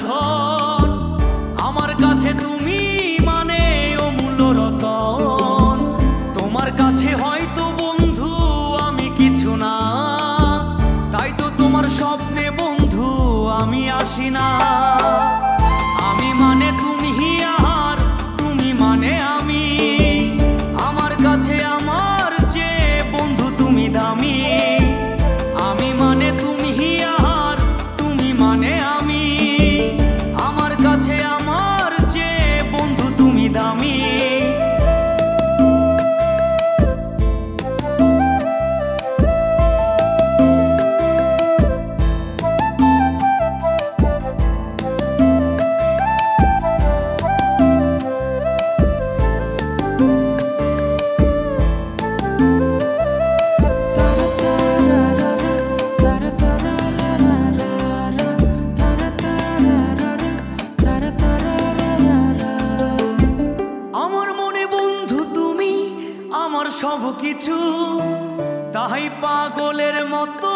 ধন। আমার কাছে তুমি মানে অমূল্য রতন। তোমার কাছে হয়তো বন্ধু আমি কিছু না, তাই তো তোমার স্বপ্নে বন্ধু আমি আসি না। আমি মানে তুমি আর তুমি মানে আমি, আমার কাছে আমার চেয়ে বন্ধু তুমি দামি। আমি মানে তুমি আর তুমি মানে আমি, আমার কাছে আমার চেয়ে বন্ধু তুমি দামি। আমার সব কিছু, তাই পাগলের মতো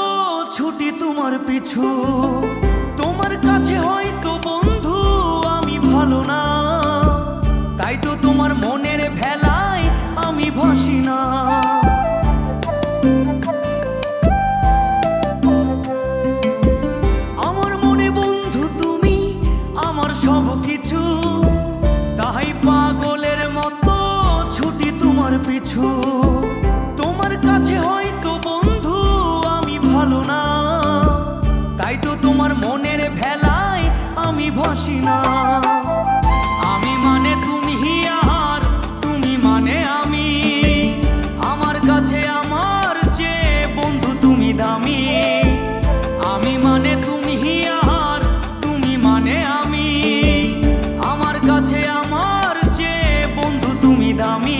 ছুটি তোমার পিছু। তোমার কাছে হয়তো বন্ধু আমি ভালো না, তাই তো তোমার মনের ভেলায় আমি ভাসি না। আমার মনে বন্ধু তুমি আমার সব কিছু, তাই পাগলের মতো ছুটি তোমার পিছু। তোমার কাছে হয়তো বন্ধু আমি ভালো না, তাই তো তোমার মনের ভেলায় আমি ভাসি না। আমি মানে তুমি আর তুমি মানে আমি, আমার কাছে আমার চেয়ে বন্ধু তুমি দামি। আমি মানে তুমি আর তুমি মানে আমি, আমার কাছে আমার চেয়ে বন্ধু তুমি দামি।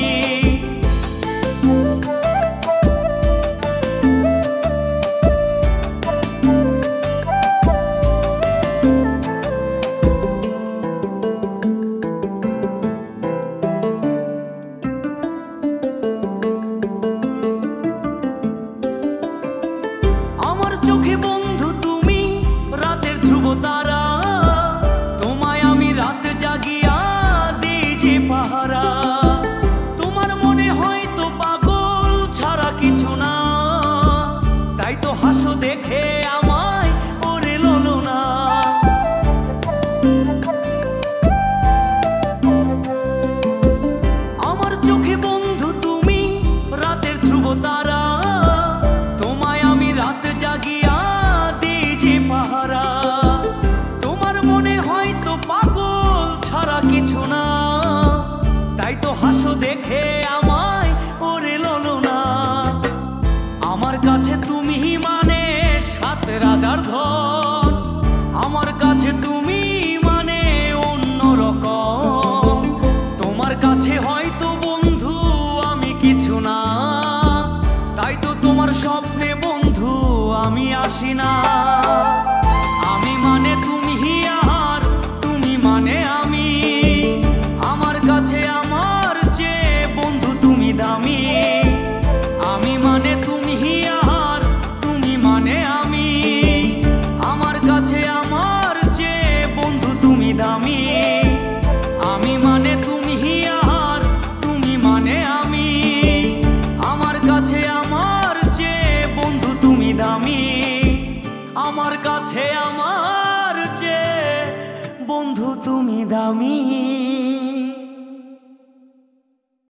আমার চোখে বন্ধু তুমি রাতের ধ্রুব তারা, তোমায় আমি রাত জাগিয়া দিই যে পাহারা। তোমার মনে হয়তো পাগল ছাড়া কিছু না, তাই তো হাসো দেখে আমায় ওরে লোলো না। আমার চোখে বন্ধু তুমি রাতের ধ্রুব তারা, তোমায় আমি রাত জাগিয়া দিই যে পাহারা। তোমার মনে হয়তো পাগল ছাড়া কিছু না, তাই তো হাসো দেখে আমায় ওরে লোলো না। আমার কাছে তুমি মানে সাত রাজার ধন, আমার কাছে তুমি মানে অন্য রকম। তোমার কাছে হয়তো বন্ধু আমি কিছু না, তাই তো তোমার স্বপ্নে বন্ধু আমি আসি না। আমি মানে তুমি আর তুমি মানে আমি, আমার কাছে আমার চেয়ে বন্ধু তুমি দামি। আমি মানে তুমি আর তুমি মানে আমি, আমার কাছে আমার চেয়ে বন্ধু তুমি দামি। আমি মানে তুমি আর তুমি মানে আমি, আমার কাছে আমার চেয়ে বন্ধু তুমি দামি। আমার কাছে আমার চেয়ে বন্ধু তুমি দামি।